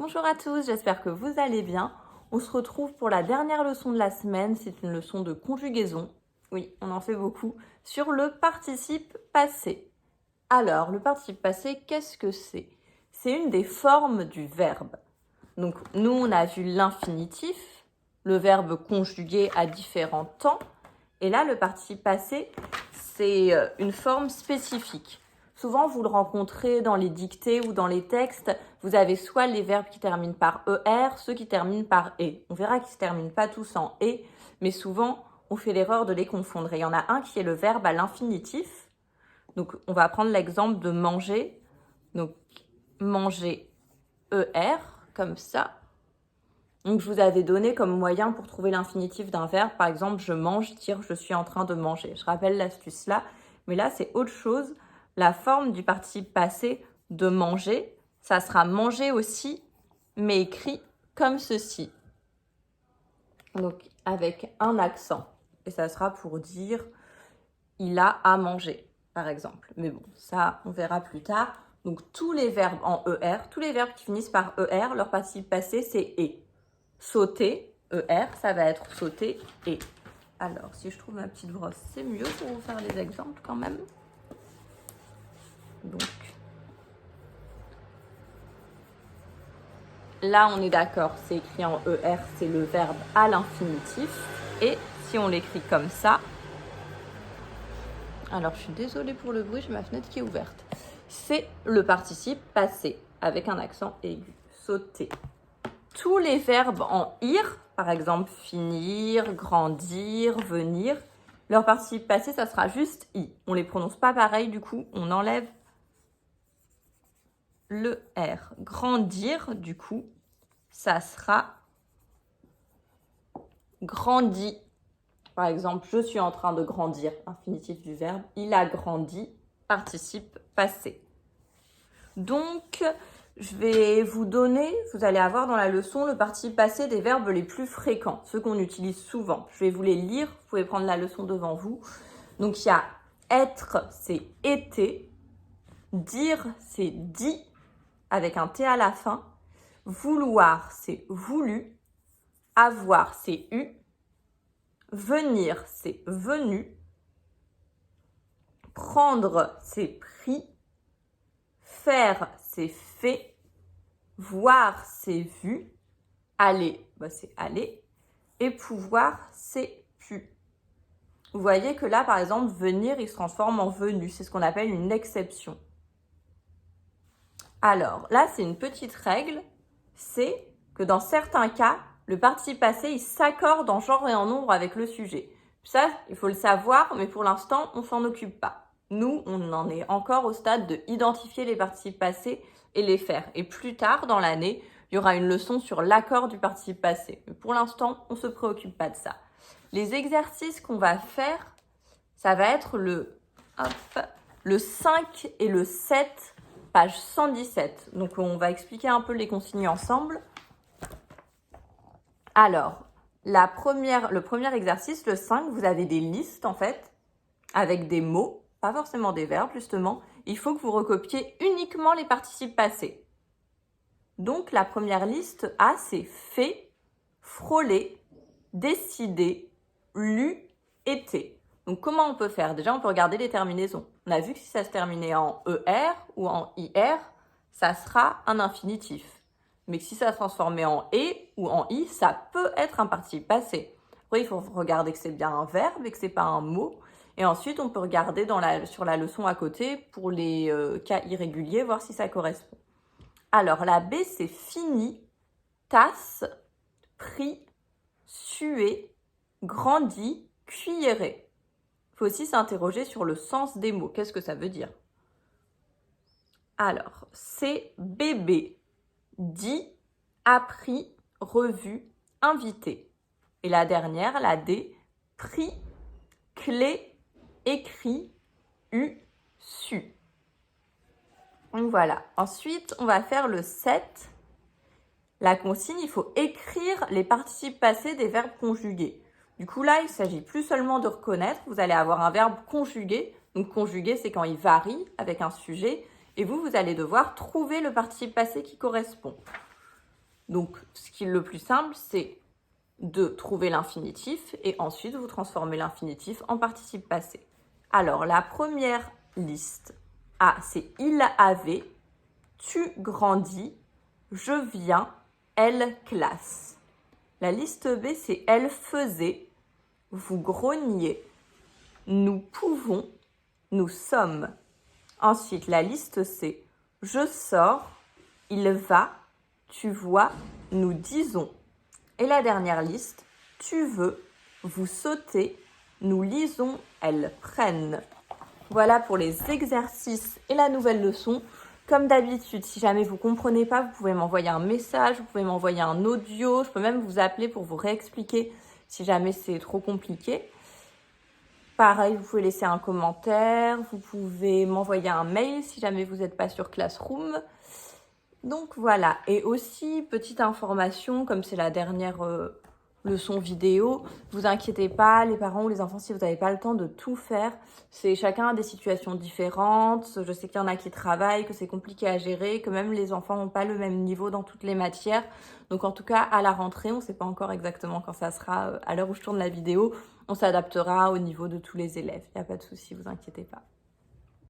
Bonjour à tous, j'espère que vous allez bien. On se retrouve pour la dernière leçon de la semaine, c'est une leçon de conjugaison. Oui, on en fait beaucoup, sur le participe passé. Alors, le participe passé, qu'est-ce que c'est? C'est une des formes du verbe. Donc, nous, on a vu l'infinitif, le verbe conjugué à différents temps. Et là, le participe passé, c'est une forme spécifique. Souvent, vous le rencontrez dans les dictées ou dans les textes. Vous avez soit les verbes qui terminent par ER, ceux qui terminent par E. On verra qu'ils ne se terminent pas tous en E, mais souvent, on fait l'erreur de les confondre. Et il y en a un qui est le verbe à l'infinitif. Donc, on va prendre l'exemple de manger. Donc, manger ER, comme ça. Donc, je vous avais donné comme moyen pour trouver l'infinitif d'un verbe. Par exemple, je mange, dire je suis en train de manger. Je rappelle l'astuce là. Mais là, c'est autre chose. La forme du participe passé de manger, ça sera manger aussi, mais écrit comme ceci. Donc, avec un accent. Et ça sera pour dire il a à manger, par exemple. Mais bon, ça, on verra plus tard. Donc, tous les verbes en ER, tous les verbes qui finissent par ER, leur participe passé, c'est E. Sauter, ER, ça va être sauter et. Alors, si je trouve ma petite brosse, c'est mieux pour vous faire les exemples quand même. Donc, là, on est d'accord, c'est écrit en ER, c'est le verbe à l'infinitif. Et si on l'écrit comme ça, alors je suis désolée pour le bruit, j'ai ma fenêtre qui est ouverte. C'est le participe passé avec un accent aigu. Sauter. Tous les verbes en ir, par exemple finir, grandir, venir, leur participe passé, ça sera juste i. On ne les prononce pas pareil, du coup, on enlève le r. Grandir, du coup, ça sera grandi. Par exemple, je suis en train de grandir, infinitif du verbe. Il a grandi, participe passé. Donc, je vais vous donner, vous allez avoir dans la leçon le participe passé des verbes les plus fréquents, ceux qu'on utilise souvent. Je vais vous les lire, vous pouvez prendre la leçon devant vous. Donc, il y a être, c'est été. Dire, c'est dit, avec un T à la fin. Vouloir, c'est voulu. Avoir, c'est eu. Venir, c'est venu. Prendre, c'est pris. Faire, c'est fait. Voir, c'est vu. Aller, c'est aller. Et pouvoir, c'est pu. Vous voyez que là, par exemple, venir, il se transforme en venu. C'est ce qu'on appelle une exception. Alors, là, c'est une petite règle. C'est que dans certains cas, le participe passé, il s'accorde en genre et en nombre avec le sujet. Ça, il faut le savoir, mais pour l'instant, on s'en occupe pas. Nous, on en est encore au stade de identifier les participes passés et les faire. Et plus tard dans l'année, il y aura une leçon sur l'accord du participe passé. Mais pour l'instant, on ne se préoccupe pas de ça. Les exercices qu'on va faire, ça va être le 5 et le 7, page 117. Donc, on va expliquer un peu les consignes ensemble. Alors, le premier exercice, le 5, vous avez des listes en fait, avec des mots, pas forcément des verbes justement. Il faut que vous recopiez uniquement les participes passés. Donc, la première liste A, c'est fait, frôler, décider, lu, été. Donc, comment on peut faire? Déjà, on peut regarder les terminaisons. On a vu que si ça se terminait en ER ou en IR, ça sera un infinitif. Mais que si ça se transformait en E ou en I, ça peut être un participe passé. Après, il faut regarder que c'est bien un verbe et que c'est pas un mot. Et ensuite, on peut regarder sur la leçon à côté pour les cas irréguliers, voir si ça correspond. Alors, la B, c'est fini, tasse, pris, sué, grandi, cuilleré. Il faut aussi s'interroger sur le sens des mots. Qu'est-ce que ça veut dire? Alors, c'est bébé, dit, appris, revu, invité. Et la dernière, la D, pris, clé, écrit, eu, su. Donc voilà. Ensuite, on va faire le 7. La consigne, il faut écrire les participes passés des verbes conjugués. Du coup, là, il ne s'agit plus seulement de reconnaître. Vous allez avoir un verbe conjugué. Donc, conjugué, c'est quand il varie avec un sujet. Et vous allez devoir trouver le participe passé qui correspond. Donc, ce qui est le plus simple, c'est de trouver l'infinitif et ensuite vous transformez l'infinitif en participe passé. Alors, la première liste A, c'est il avait, tu grandis, je viens, elle classe. La liste B, c'est elle faisait, vous grogniez, nous pouvons, nous sommes. Ensuite, la liste C, je sors, il va, tu vois, nous disons. Et la dernière liste, tu veux, vous sautez, nous lisons, elles prennent. Voilà pour les exercices et la nouvelle leçon. Comme d'habitude, si jamais vous ne comprenez pas, vous pouvez m'envoyer un message, vous pouvez m'envoyer un audio, je peux même vous appeler pour vous réexpliquer si jamais c'est trop compliqué. Pareil, vous pouvez laisser un commentaire, vous pouvez m'envoyer un mail si jamais vous n'êtes pas sur Classroom. Donc voilà, et aussi, petite information, comme c'est la dernière leçon vidéo, vous inquiétez pas, les parents ou les enfants, si vous n'avez pas le temps de tout faire, c'est chacun a des situations différentes, je sais qu'il y en a qui travaillent, que c'est compliqué à gérer, que même les enfants n'ont pas le même niveau dans toutes les matières, donc en tout cas, à la rentrée, on ne sait pas encore exactement quand ça sera, à l'heure où je tourne la vidéo, on s'adaptera au niveau de tous les élèves, il n'y a pas de souci, vous inquiétez pas.